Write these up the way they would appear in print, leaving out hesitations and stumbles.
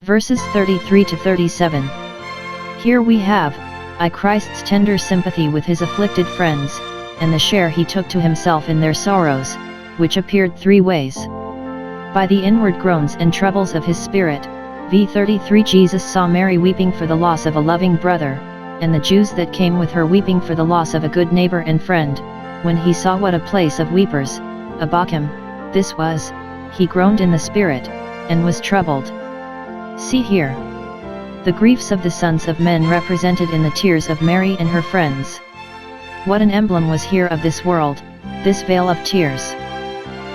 Verses 33 to 37. Here we have, Christ's tender sympathy with his afflicted friends, and the share he took to himself in their sorrows, which appeared three ways. By the inward groans and troubles of his spirit, v. 33. Jesus saw Mary weeping for the loss of a loving brother, and the Jews that came with her weeping for the loss of a good neighbor and friend. When he saw what a place of weepers, Abachim, this was, he groaned in the spirit, and was troubled. See here. The griefs of the sons of men represented in the tears of Mary and her friends. What an emblem was here of this world, this vale of tears.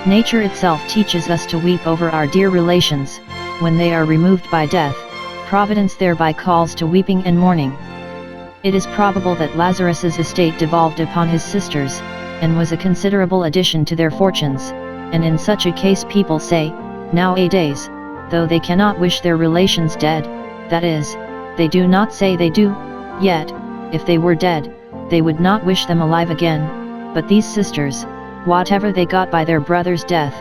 Nature itself teaches us to weep over our dear relations, when they are removed by death. Providence thereby calls to weeping and mourning. It is probable that Lazarus's estate devolved upon his sisters, and was a considerable addition to their fortunes, and in such a case people say, nowadays, though they cannot wish their relations dead, that is, they do not say they do, yet, if they were dead, they would not wish them alive again, but these sisters, whatever they got by their brother's death,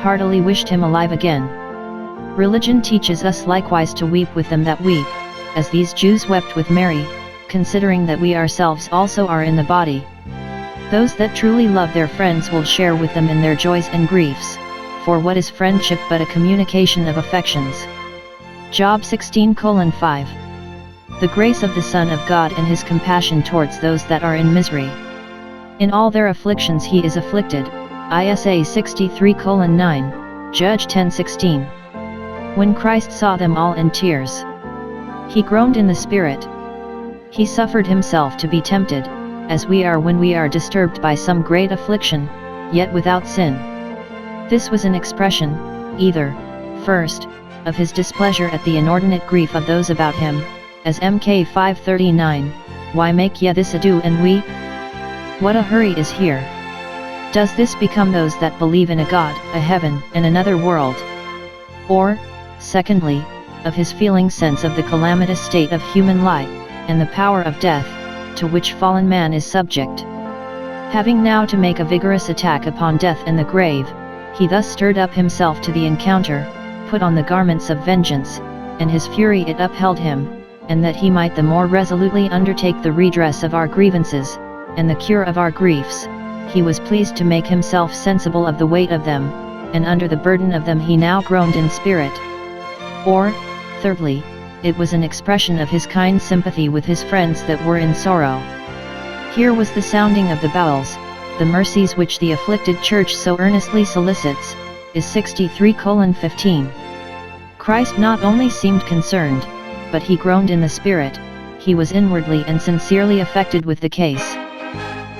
heartily wished him alive again. Religion teaches us likewise to weep with them that weep, as these Jews wept with Mary, considering that we ourselves also are in the body. Those that truly love their friends will share with them in their joys and griefs, for what is friendship but a communication of affections? Job 16:5. The grace of the Son of God and his compassion towards those that are in misery. In all their afflictions he is afflicted, Isa 63:9, Judge 10:16. When Christ saw them all in tears, he groaned in the spirit. He suffered himself to be tempted, as we are when we are disturbed by some great affliction, yet without sin. This was an expression, either, first, of his displeasure at the inordinate grief of those about him, as Mk 5:39, why make ye this ado and weep? What a hurry is here! Does this become those that believe in a God, a heaven, and another world? Or, secondly, of his feeling sense of the calamitous state of human life, and the power of death, to which fallen man is subject. Having now to make a vigorous attack upon death and the grave, he thus stirred up himself to the encounter, put on the garments of vengeance, and his fury it upheld him, and that he might the more resolutely undertake the redress of our grievances, and the cure of our griefs, he was pleased to make himself sensible of the weight of them, and under the burden of them he now groaned in spirit. Or, thirdly, it was an expression of his kind sympathy with his friends that were in sorrow. Here was the sounding of the bowels, the mercies which the afflicted church so earnestly solicits, is 63:15. Christ not only seemed concerned, but he groaned in the spirit, he was inwardly and sincerely affected with the case.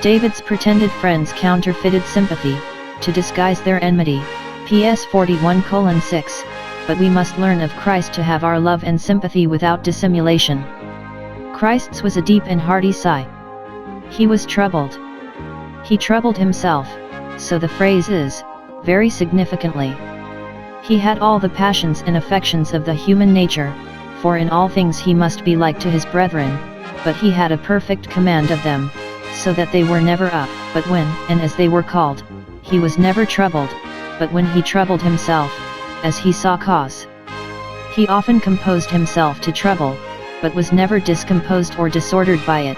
David's pretended friends counterfeited sympathy, to disguise their enmity, PS 41:6, but we must learn of Christ to have our love and sympathy without dissimulation. Christ's was a deep and hearty sigh. He was troubled. He troubled himself, so the phrase is, very significantly. He had all the passions and affections of the human nature, for in all things he must be like to his brethren, but he had a perfect command of them, so that they were never up, but when, and as they were called, he was never troubled, but when he troubled himself, as he saw cause. He often composed himself to trouble, but was never discomposed or disordered by it.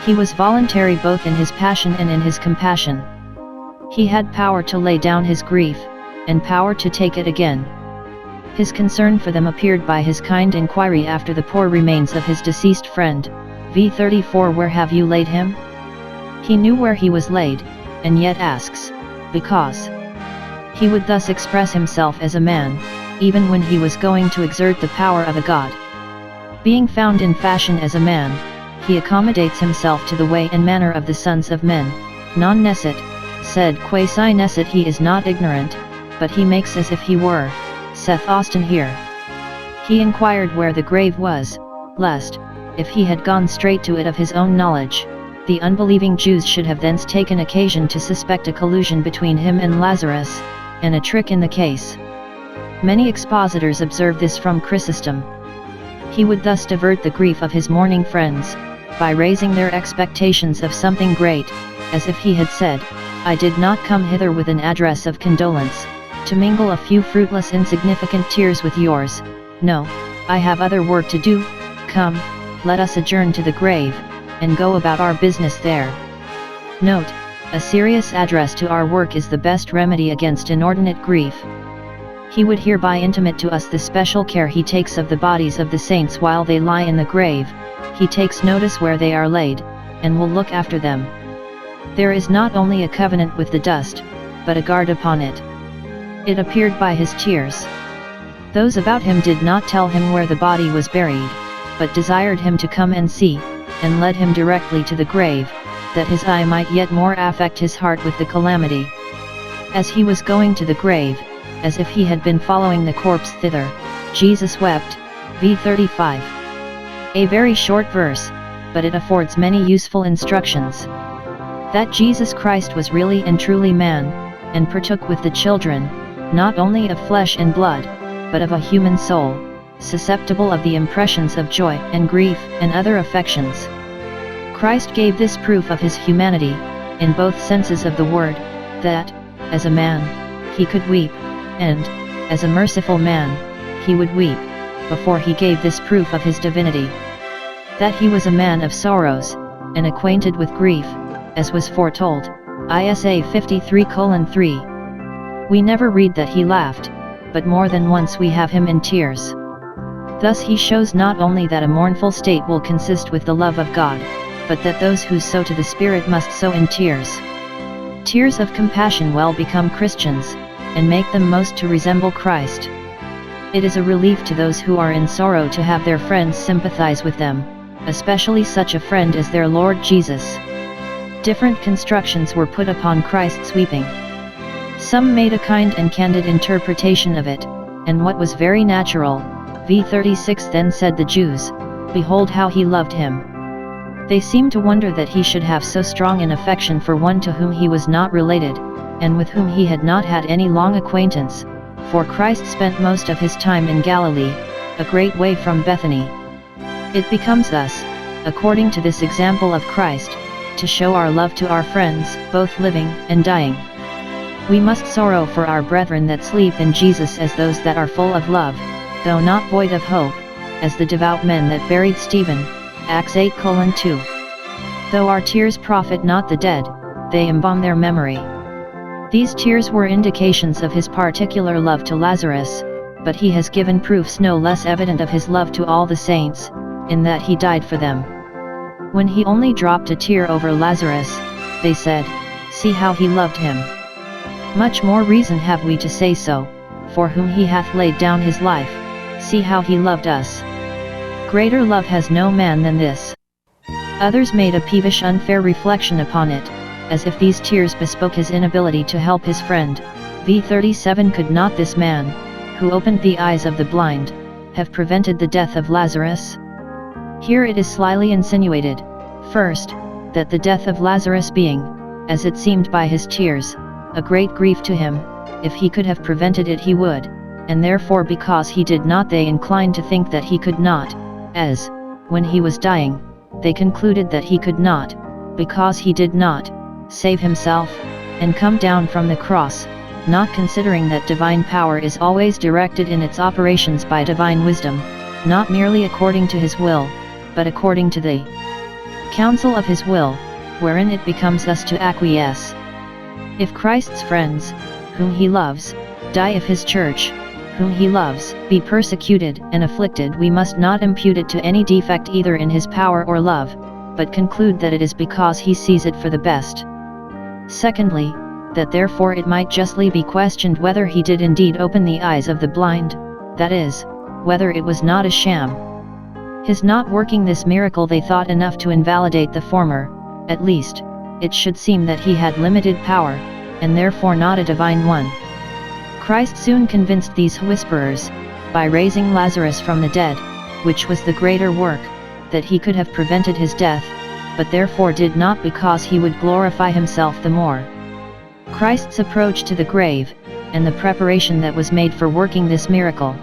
He was voluntary both in his passion and in his compassion. He had power to lay down his grief, and power to take it again. His concern for them appeared by his kind inquiry after the poor remains of his deceased friend, v. 34. Where have you laid him? He knew where he was laid, and yet asks, because. He would thus express himself as a man, even when he was going to exert the power of a god. Being found in fashion as a man, he accommodates himself to the way and manner of the sons of men, non nescit, said quasi nescit. He is not ignorant, but he makes as if he were, saith Austin here. He inquired where the grave was, lest, if he had gone straight to it of his own knowledge, the unbelieving Jews should have thence taken occasion to suspect a collusion between him and Lazarus, and a trick in the case. Many expositors observe this from Chrysostom. He would thus divert the grief of his mourning friends, by raising their expectations of something great, as if he had said, I did not come hither with an address of condolence, to mingle a few fruitless insignificant tears with yours, "No, I have other work to do, come, let us adjourn to the grave, and go about our business there." Note, a serious address to our work is the best remedy against inordinate grief. He would hereby intimate to us the special care he takes of the bodies of the saints while they lie in the grave. He takes notice where they are laid, and will look after them. There is not only a covenant with the dust, but a guard upon it. It appeared by his tears. Those about him did not tell him where the body was buried, but desired him to come and see, and led him directly to the grave, that his eye might yet more affect his heart with the calamity. As he was going to the grave, as if he had been following the corpse thither, Jesus wept. v. 35. A very short verse, but it affords many useful instructions. That Jesus Christ was really and truly man, and partook with the children, not only of flesh and blood, but of a human soul, susceptible of the impressions of joy and grief and other affections. Christ gave this proof of his humanity, in both senses of the word, that, as a man, he could weep, and, as a merciful man, he would weep, before he gave this proof of his divinity. That he was a man of sorrows, and acquainted with grief, as was foretold, Isa 53:3. We never read that he laughed, but more than once we have him in tears. Thus he shows not only that a mournful state will consist with the love of God, but that those who sow to the Spirit must sow in tears. Tears of compassion well become Christians, and make them most to resemble Christ. It is a relief to those who are in sorrow to have their friends sympathize with them, especially such a friend as their Lord Jesus. Different constructions were put upon Christ's weeping. Some made a kind and candid interpretation of it, and what was very natural. v. 36. Then said the Jews, "Behold how he loved him." They seemed to wonder that he should have so strong an affection for one to whom he was not related, and with whom he had not had any long acquaintance, for Christ spent most of his time in Galilee, a great way from Bethany. It becomes us, according to this example of Christ, to show our love to our friends, both living and dying. We must sorrow for our brethren that sleep in Jesus as those that are full of love, though not void of hope, as the devout men that buried Stephen, Acts 8:2. Though our tears profit not the dead, they embalm their memory. These tears were indications of his particular love to Lazarus, but he has given proofs no less evident of his love to all the saints, in that he died for them. When he only dropped a tear over Lazarus, they said, "See how he loved him." Much more reason have we to say so, for whom he hath laid down his life, see how he loved us. Greater love has no man than this. Others made a peevish unfair reflection upon it, as if these tears bespoke his inability to help his friend. v. 37. Could not this man, who opened the eyes of the blind, have prevented the death of Lazarus? Here it is slyly insinuated, first, that the death of Lazarus being, as it seemed by his tears, a great grief to him, if he could have prevented it he would, and therefore because he did not they inclined to think that he could not, as, when he was dying, they concluded that he could not, because he did not, save himself, and come down from the cross, not considering that divine power is always directed in its operations by divine wisdom, not merely according to his will, but according to the counsel of his will, wherein it becomes us to acquiesce. If Christ's friends, whom he loves, die, if his church, whom he loves, be persecuted and afflicted, we must not impute it to any defect either in his power or love, but conclude that it is because he sees it for the best. Secondly, that therefore it might justly be questioned whether he did indeed open the eyes of the blind, that is, whether it was not a sham. His not working this miracle they thought enough to invalidate the former, at least, it should seem that he had limited power, and therefore not a divine one. Christ soon convinced these whisperers, by raising Lazarus from the dead, which was the greater work, that he could have prevented his death, but therefore did not because he would glorify himself the more. Christ's approach to the grave, and the preparation that was made for working this miracle,